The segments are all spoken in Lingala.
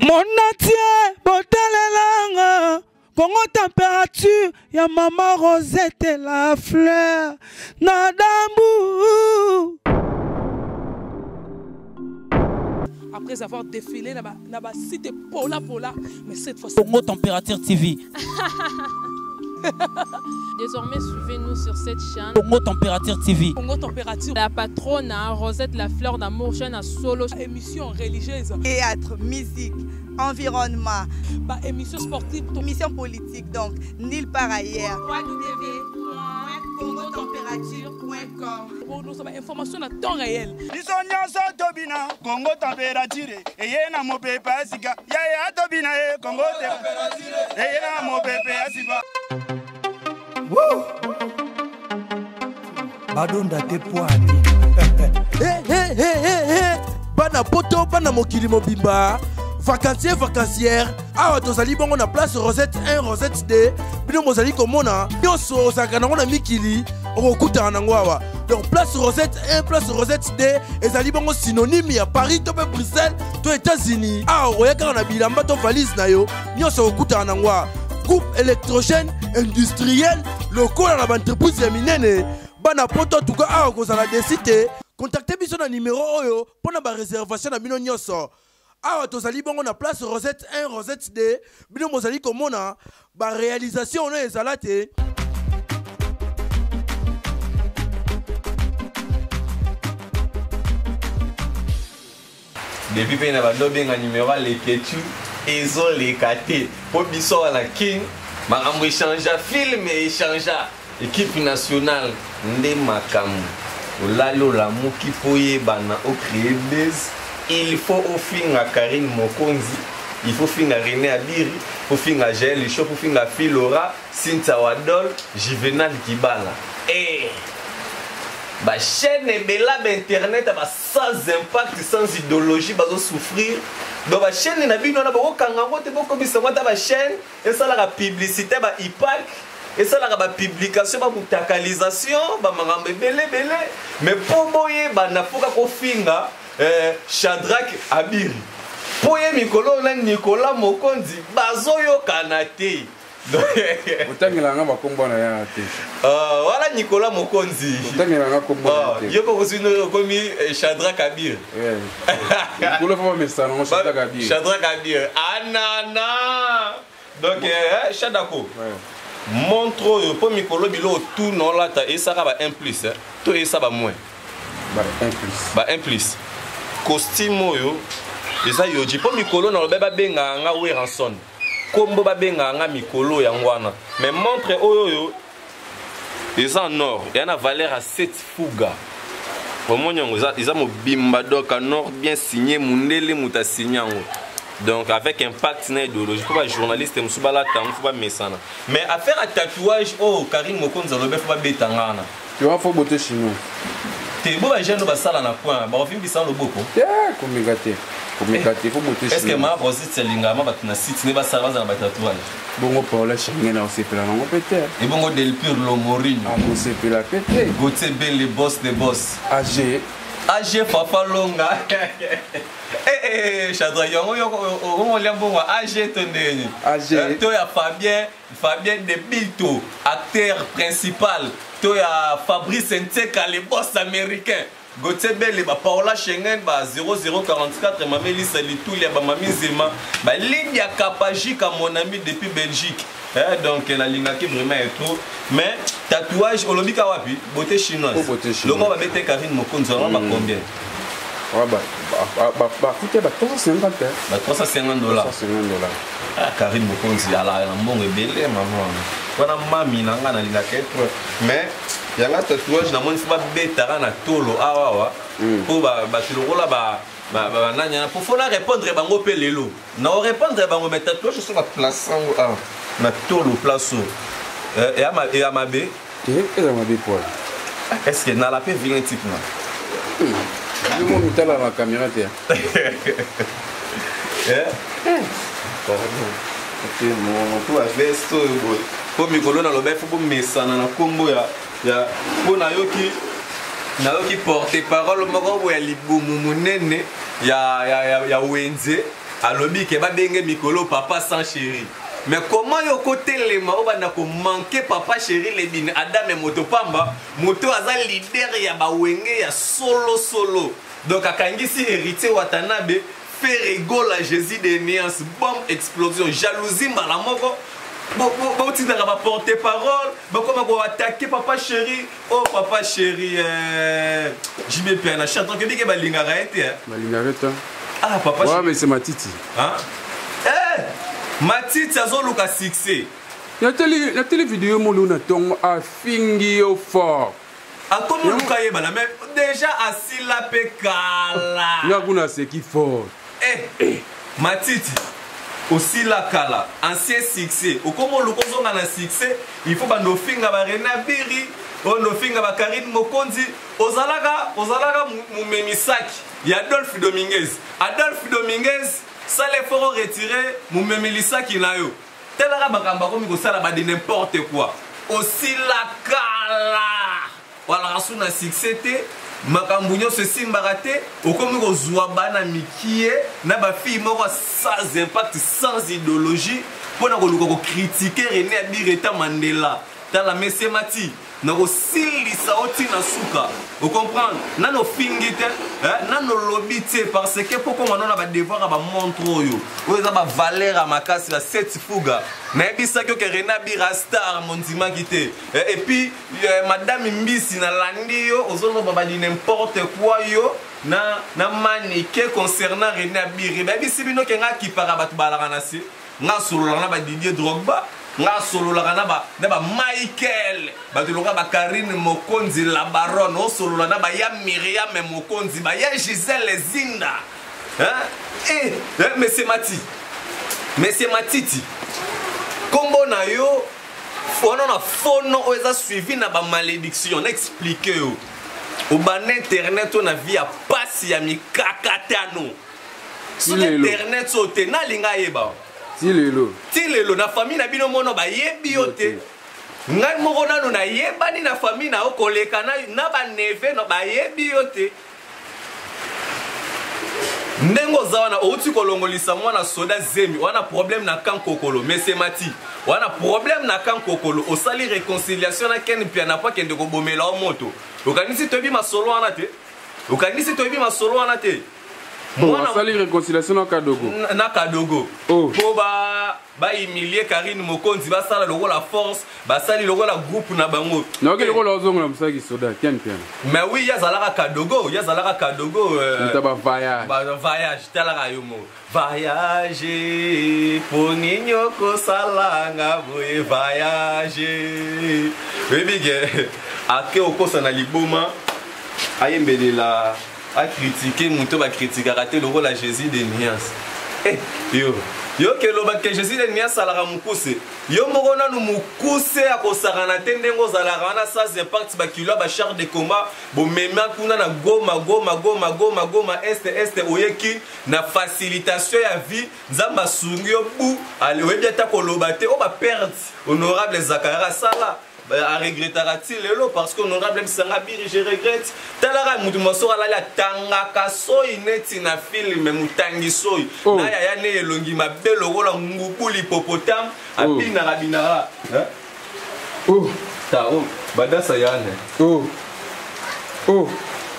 Monatie, botalelanga, Congo température, ya maman Rosette et la fleur, Nadambu. Après avoir défilé, na cité Pola, mais cette fois Congo Température TV. Désormais, suivez-nous sur cette chaîne. Congo Température TV. Congo Température. La patronne, Rosette la fleur d'amour, chaîne à solo. Émission religieuse. Théâtre, musique, environnement. Bah, émission sportive. Émission politique, donc, nulle part ailleurs. www.congotempérature.com. Pour nous avoir information à temps réel. Congo Température. Et yena mo pepe asika. Ya tobina Congo Température. Et yena mo pepe asika. Badonda te poani. Bana poto bana mokili mobimba. Vacancière. Awa tozali bongo na place Rosette 1, Rosette 2. Bino mozali komona. Nyonso osakana na mikili. Okuta nango awa. Donc place Rosette 1, place Rosette 2. Ezali bongo synonyme ya Paris to Bruxelles to États-Unis. Awa oyaka na bilamba to valise na yo. Nyonso okuta nango awa. Groupe électrogène industriel local à l'entreprise ya minene bana poto tuka awa kozala desite contactez biso na numéro oyo pona ba réservation na bino nyonso awa tozali bongo na place Rosette 1 Rosette 2 bino mozali komona ba réalisation na ezala te depuis pe na ba dobenga numéro les ketu ezo les kate po biso la king makambo échange film et échange équipe nationale nde makamu olalo la muki poye bana au créer base il faut ofinga Karine Mokonzi il faut finga René Abiri il faut finga Jaël Licho il faut finga Philora Cynthia Wadol Juvenal Kibala et ba chaîne bela ba internet ba sans impact sans idéologie ba souffrir donc la chaîne na bino na boko kangango te boko bisanga ta ba chaîne et ça la publicité ba ipac et ça la ba publication ba mutakalisation ba mangambe belé mais pour boye ba na foka ko finga Shadrack Abiri poye mikolo na Nicolas Mokonzi bazoyo kanate Otangela nga kombo na ya te. Voilà Nicolas Mokonzi. Otangela nga kombo na te. Yo ko sino komi Shadrack Abir. Nicolas faut me ça non Shadrack Abir. Shadrack Abir. Anana. Donc Shadako. Montre pour Mikolo bilo tout non là ta et ça va 1 plus to et ça va moins. Ba 1 plus. Ba 1 plus. Costume yo. Eza yo di pour Mikolo na lobeba benga nga we ranson. Kombo babenga nga mikolo yangwana mais montre oyo les en or il y a une valeur à 7 fuga pour moi ils ont bimba donc en or bien signé mundele muta signé donc avec impact na idéologie pour les journalistes musubala tango faut pas mesana mais affaire à tatouage oh Karine Mokonzi lobe faut pas betangana tu vois faut botter chinois te bo ba jeune ba sala na point ba ofimbi sans loboko komigate faut botter chinois est-ce que ma Rosette selingama ba tuna site ne ba sala na ba tatouage bongo Paula Shengena osepela nango pete et bongo del pur lomorinho osepela pete Gauthier Ben les boss des boss AG Papa Longa Shadrack Yango on l'a bon AG tonné AG toi ya Fabien de Bilto acteur principal toi ya Fabrice Nteka les boss américains Gauthier Bell ba Paula Schengen ba 0044 mameli salitou ya ba mamizima ba ligne ya Kapajika mon ami depuis Belgique donc la ligne qui vraiment est trop mais tatouage olobika wapi beauté chinoise le mot va mettre Karine Mokonzi on va combien coûter ba 350 ba 350 $. Ah Karine Mokonzi ala na mbongo ebele maman wana mami nanga na linga ketro mais yanga tatouage na moni faut betara na tolo awa pour ba tilokola ba nanya pour faut répondre bango pe lelo na répondre bango mais tatouage sur la place na tolo place et amabe poil est-ce que na la pe vilain type na le monde mitala la caméra te ok mon pour veste pour mikolo na lobe faut mesana na kombo ya pona yoki porte parole moko ya libumu munene ya wenze alobi ke ba benge mikolo papa sans chéri. Mais comment yo côté les ma obana ko manquer papa chéri les bin Adam et moto pamba moto aza leader ya ba wenge ya solo. Donc akangisi héritier Watanabe fait rigole à Jésus des nuances, bombe explosion, jalousie malamoko. Bon, tu n'as pas porté parole. Bon, comment on va attaquer papa chéri? Oh, papa chéri, j'y mets bien. Chantant que dit que Balingara était. Balingara. Ah, papa chéri. Ouais, mais c'est Matiti. Hein? Eh! Matiti, ça a le succès. Il y a télé vidéo, mon luna tombe à fingi au fort. Ah, comment on a mais déjà assis la pécala. Il y a un c'est qui fort. Eh, Matiti. Aussi la kala, ancien succès. Au comment le cause on a un succès, il faut que nos finga ba Rena Biri, nos finga ba Karine Mokonzi, Ozalaga Moumemisaki, il y a Adolphe Dominguez. Adolphe Dominguez, ça les faut retirer Moumemisaki na yo. Telara bakamba comme ça la ba de n'importe quoi. Aussi la kala. Voilà raison un succès té. Makambunyo se simbarate okomi kozwa bana mikie na ba fille moko sans impact sans idéologie pona ko luko critiquer René Abireta Mandela tala Monsieur Mati na ko silisa oti na suka vous comprendre na no fingite na no lobite parce que pourquoi on a ba devoir ba montre yo oza ba valeur à makasi la 7 fuga na ebisa que René Abira star mondima kité et puis madame Mbisi na landi yo ozono ba di n'importe quoi yo na manique concernant René Abira ba bisi bino ke nga ki para batu balaka na si nga solo na ba Didier Drogba nga solo la na ba Michael batu loka ba Karine Mokonzi la baronne o solo na ba ya Myriam Mokonzi ba ya Gisèle Zinda hein Monsieur Matiti kombo na yo on a fono oza suivi na ba malédiction na expliquer yo au ban internet on a vie a passe ya mikakatano sur internet sote na linga yeba Tilelo na famille na bino mono ba yebi yote ngai moko nanu na yebani na famille na okoleka na ba neve no ba yebi yote ndengo zawana outi kolongolisa mwana soda zemi wana problème na kan kokolo Monsieur Mati wana problème na kan kokolo osali réconciliation na ken pia na pa kende ko bomela o moto okanisi tobi masolo wana te Bon, ça les réconciliation na Kadogo. Na Kadogo. Oh. Pour ba humilier Karine Mokonzi, ba sala logo la force, ba sali logo la groupe na bango. Na ok logo la zongo na musaki soda, tiens. Mais oui, ya zalaka Kadogo, Nta ba voyage. Ba voyage, talaka yomo. Voyage, poninyo ko salanga boye voyage. Baby ge, ake okosa na liboma, ayembele la a critiqué muto ba critiquer raté le rôle à Jésus des nuances. Eh yo ke lo ba que Jésus des nuances ala mukuse. Yo mokona no mukuse akosarana tendengo zala rana ça impact ba kilo ba char de combat bo mema kuna na goma est oyeki na facilitation ya vie nzamba sungyo bu ale webi ata koloba te o ba perdre honorable Zakara sala a regrettera-t-il parce qu'honorable Msangabiri je regrette talara mutu mosora la tanga kasoi neti na film mutangi soi na ya ne elongi mabelo kola ngubuli popotame apina rabinara oh ta oh badasa yana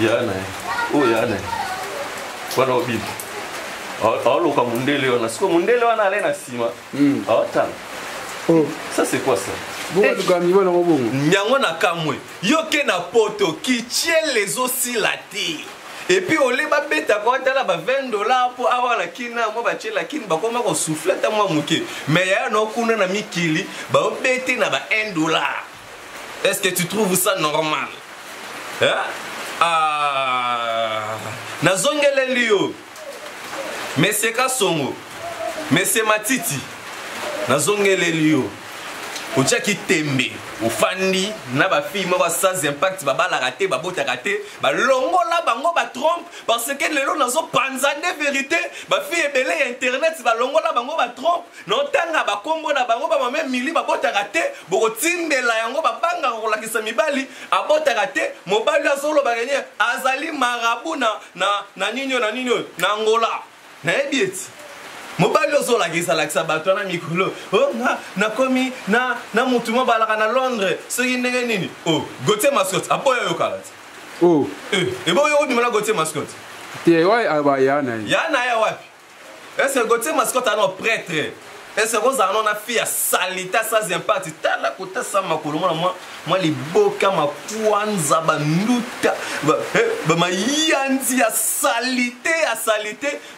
yana wana obi aloka mundele wana siko mundele wana alena sima ta ça c'est quoi ça? Nyango na kamwe yoke na poto qui tient les aussi la terre et puis on les ba beta ko tala ba $20 pour avoir la kina mo ba tchela kin ba koma ko souffler ta mo muke mais ya no kuna na mikili ba beti na ba $1. Est-ce que tu trouves ça normal? Na zongele liyo Monsieur Kasongo Monsieur Matiti na zongele liyo Ocha ki tembe ofandi na ba fille mo ba sans impact ba bala raté ba bota raté ba longo la bango ba trompe parce que lelo nazo panza de vérité ba fille belé internet ba longo la bango ba trompe no tanga ba kombo na bango ba même mili ba bota raté boko timbela yango ba banga ko la kisa mibali a bota raté mobali azolo ba gagner azali marabu na ninyo na Angola na ebieti mobali ozola kisa lakisa bato na mikolo oh na komi na mutuma balaka na Londres soki ndenge nini oh Gauthier Mascotte aboya yo kala oh eboyo obimela Gauthier Mascotte te wa aba yana ya wapi est-ce que Gauthier Mascotte a no prêtre est-ce que ça non a fait à salita sans impact tala kota sa makolo moi les boka ma kwanza banuta ba mayanzi à salité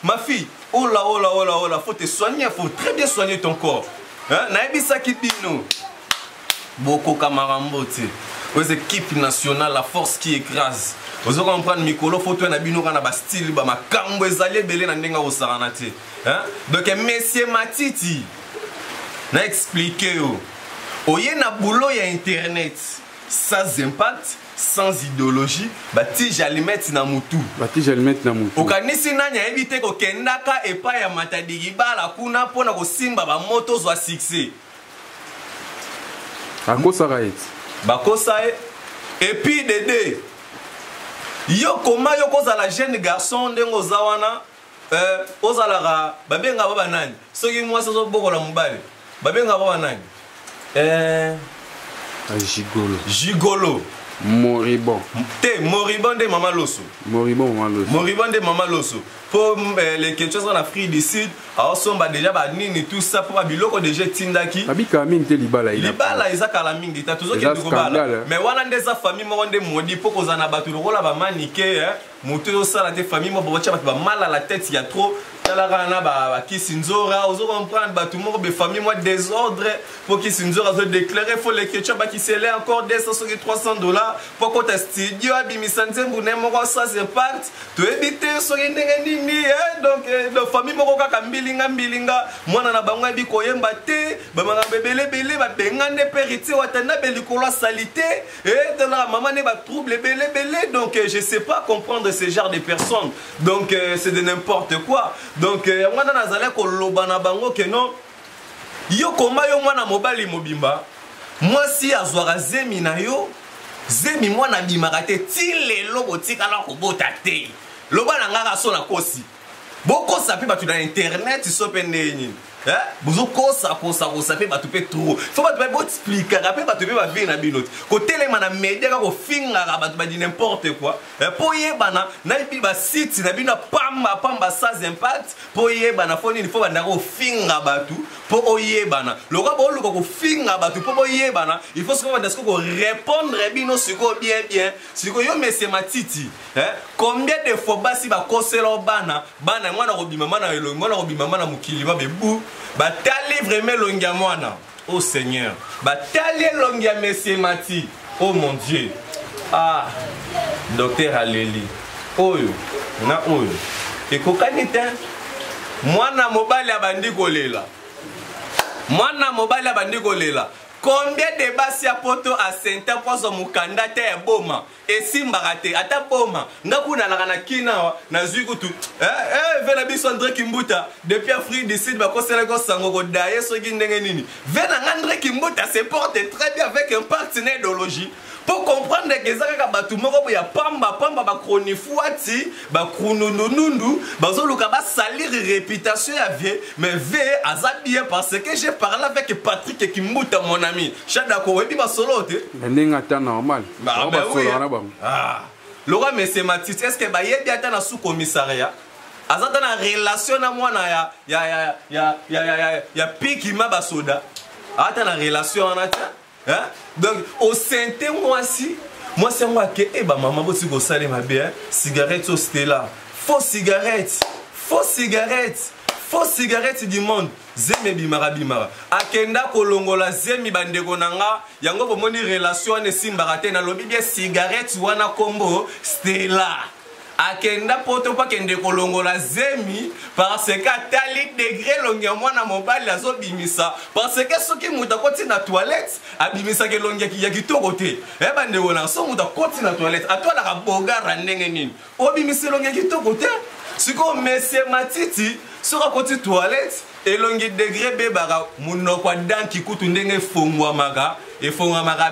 ma fille oh là faut te soigner faut très bien soigner ton corps hein na ebisa kipino boko kamarambote aux équipes nationales la force qui écrase vous allez comprendre mikolo photo na bino kana ba style ba makambo ezali belé na ndenga osarana te hein donc monsieur Matiti n'a expliqué oye na boulot ya internet sans impact sans idéologie bati jalimeti na mutu okanisi nanya éviter ko kendaka epa ya matadigi bala kuna pona ko simba ba moto zo succès bakosa et puis Dédé yo koma yo koza la jeune garçon ndengo zawana ozalaka babenga baba nani soki mwasi zo bokola mobali babenga baba nani gigolo moribond de mama loso moribond de mama loso pour les questions en Afrique du Sud alors somba déjà ba nini tout ça pour biloko déjà tindaki babika mingi te libala ezaka la mingi ta toujours que ndukobala mais wana ndeza famille mo nde modi pour kozana batu lokola ba manike moto sala te famille mo bocha batu ba mal à la tête il y a trop talakana ba kisinzora ozo comprendre batu mo be famille mo désordre pour kisinzora se déclarer faut les questions ba qui s'élève encore $300 pour ko ta studio abimisanze mbune mo ko ça c'est part to éviter so ndenge donc la famille moko kaka mbilinga mwana na bango ebi koyemba te bamanga belé ba bengande perité watana belikolo salité et de la maman ne ba trouble belé donc je sais pas comprendre ce genre de personnes donc c'est de n'importe quoi donc mwana nazala ko loba na bango que non yo koma yo mwana mobali mobimba moi si azwara zemi na yo zemi mwana bimaka te ti lelo botika na kobota te loba na ngaka so na kosi boko sapi batu na internet so pende nini bozo kosa pe batu pe trop faut batu ba expliquer pe batu pe ba vie na binot ko telema na media ka ko finga ka batu ba di n'importe quoi po yebana na ibi ba site na bino pamba sans impact po yebana fo nini fo banda ko finga batu po oyebana loka bo luko ko finga batu po oyebana il faut que banda ko répondre bino siko bien siko yo monsieur Matiti combien de fois basi ba koselo bana mwana ko bimama na elongo mwana ko bimama na mukili ba bebu batali vraiment longia mwana oh Seigneur batali longia monsieur Mati oh mon Dieu ah docteur Aleli oyo na oyo ekokani te mwana mobali abandi kolela combien de basi ya poto a senta poso mukanda te ya boma esimbaka te ata boma ngakuna na kina na zuikutu vela biso André Kimbuta depuis Afrique du Sud bakosela ko sango ko daye soki ndenge nini vena André Kimbuta se porte très bien avec un partenaire idéologie pour comprendre que ça ka batu moko ya pamba ba chronifuati ba krunununundu bazoluka ba salir réputation ya vie mais ve azabie parce que j'ai parlé avec Patrick Kimbuta mon ami chada ko webi ba solote ndinga ta normal le roi monsieur Matisse est-ce que ba yebi ata na sous commissariat azata na relation na mwana ya piki ma basoda ata na relation na ta hein donc au synthé moi c'est moi que maman bosi ko sale ma bien cigarette au Stella faux cigarette du monde zemi bimara akenda kolongola zemi bandeko nanga yango bomoni relation ne simbaka te na lobi bien cigarette wana kombo Stella akenda poto pa kende kolongola zemi parce que tali degré longia mwana mobali azobimisa parce que soki muta koti na toilette abimisa ke longia ki ya kitoko te bande wona so muta koti na toilette atwala ka bogara ndenge nini obimisa longia kitoko te siko monsieur Matiti sura koti toilette elongi degré bebara munoko danki kutu ndenge fongwa maga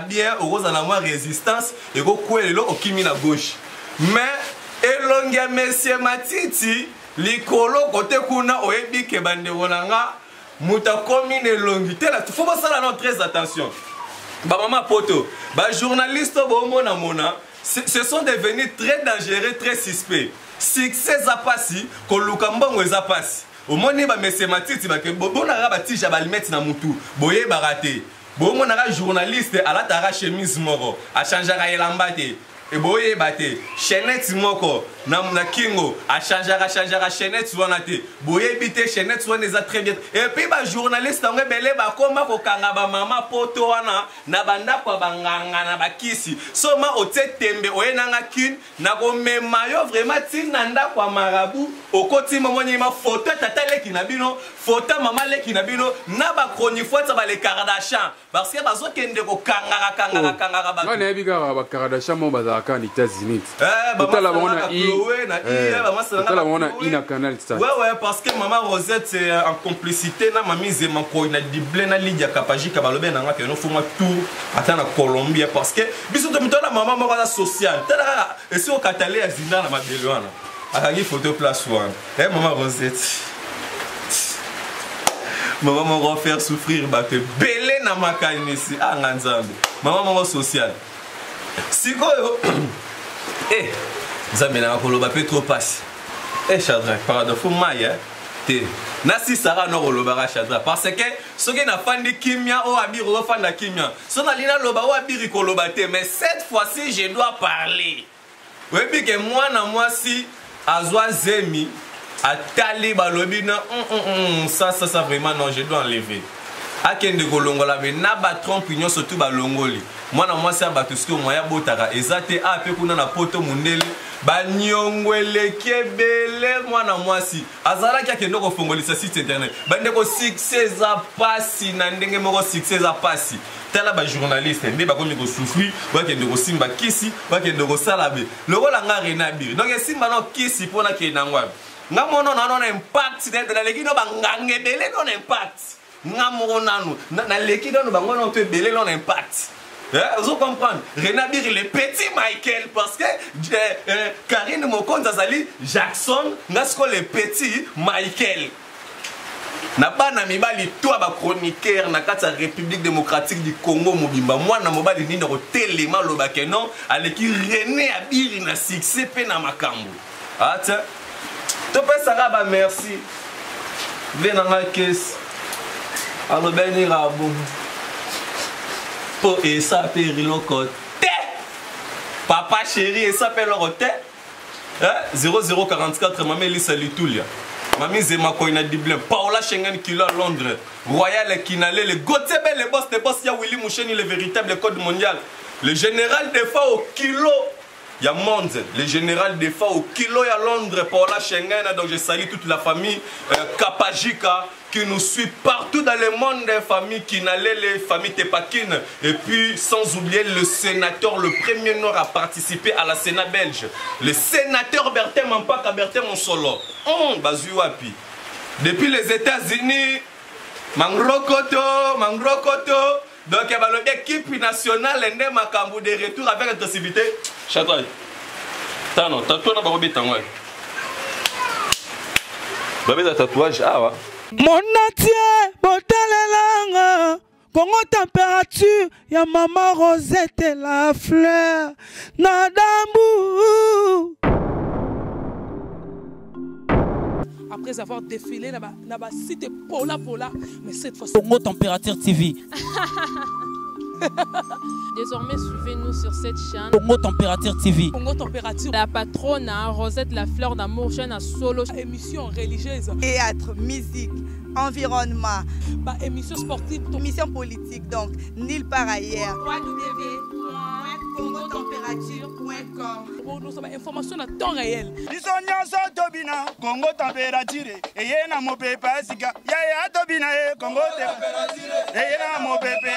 bien okoza na moi résistance eko kwelelo okimi na gauche mais elongia monsieur Matiti likolo côté kuna oyebi ke bandeko nanga muta komi ne longi tela faut pas ça là très attention ba maman poto ba journaliste bo mona mona ce sont devenus très dangereux très suspects succès za pasi ko luka mbongo za pasi au moni ba messe matiti ba ke bona ra ba tija ba limite na mutu boye barate bo mona ra journaliste ala tara chemise moko a changer ra elamba te et boye bate chaînette moko na kingo a changer chaînette wana te boye bité chaînette wana za très bien et puis ba journaliste ngwe belé ba koma ko kanga ba mama poto wana na banda kwa banganga na bakisi soma ote tembe oyenanga kin na ko mema yo vraiment tina nda kwa marabu okoti momoni ma photo tata leki na bino photo mama leki na bino na ba chronique ba le Kardashian parce que bazo kende ko kanga ba ngane biga ba Kardashian mo baza en États-Unis. Ouais, parce que maman Rosette c'est en complicité na mamie Zemako na diblé na Lydia Kapaji kabalobe na nga que no fuma tout attendre na Colombie parce que biso to mitona maman moko la social. Tala et si au Catalé azina na madelwana. Akangi photo place one. Eh maman Rosette. Maman m'a faire souffrir ba te belé na makani ici à Nganzambe. Maman m'a social. Sikoyo Zamena koloba pe trop passe. Chadra paradoxe maya te nasi sara no koloba Chadra parce que ce qui na fandi kimia o abiro fanda kimia. So na lina loba o abiri koloba te mais cette fois-ci je dois parler. Oui puis que moi si azwa zemi atali balobi na ça vraiment non je dois enlever. Akende kolongola me na ba trompe union surtout ba longoli mwana mwasi abatuski moya botaka ezate ape kuna na poto mundele ba nyongwele kebele mwana mwasi azala kia kendo ko fongolisa site internet bande ko succès za pasi na ndenge moko succès za pasi tala ba journaliste nde ba komi ko souffrir ba kende ko simba kisi ba kende ko salabe lokola nga rena biri donc simba no kisi pona ke nangwa nga mono na non impact de leki no ba ngangebele non impact Namoro nanu na leki dans le bango on peut belé l'on impact. Vous comprenez? Renabir le petit Michael parce que Karine Mokonza Zali Jackson nasko le petit Michael. Na bana mibali toi ba chroniqueur na kati République démocratique du Congo mobimba moi na mobali ni no telema lo bakeno aleki René Abiri na succès pe na makambo. Ata to pe saraba merci. Venanga caisse. Alors ben il a bon pour et ça péri le côté papa chéri et ça fait le côté 0044 maman Elisa Litulia maman Zema ko ina diblé Paola Schengen kilo à Londres Royal Kinale le Gotebe le boss ya Willy Moucheni le véritable code mondial le général des fois au kilo il y a monde le général des fois au kilo à Londres Paola Schengen donc je salue toute la famille Kapajika qui nous suit partout dans le monde des familles Kinale, les familles Tepakine. Et puis, sans oublier le sénateur, le premier Nord à participer à la Sénat belge. Le sénateur Bertin Mampaka, Bertin Monsolo. Bazuapi. Depuis les États-Unis, Mangrokoto. Donc, il y a l'équipe nationale, l'Inde Makambu de retour avec intensivité. Chatoy. Tano, tatouage na barobi tango. Babi da tatouage, ah ouais. Monatie, botalelanga, Congo température, ya maman Rosette la fleur, nadambu. Après avoir défilé dans la cité Pola, mais cette fois-ci... Congo Température TV. Désormais, suivez-nous sur cette chaîne. Congo Température TV. Congo Température. La patronne, Rosette la fleur d'amour, chaîne à solo. Émission religieuse. Théâtre, musique, environnement. Émission sportive. Émission politique, donc, nulle part ailleurs. www.congotempérature.com. Nous avons information à temps réel. Congo Température. Et y a mon pépé, Congo Température. Et y a mon pépé,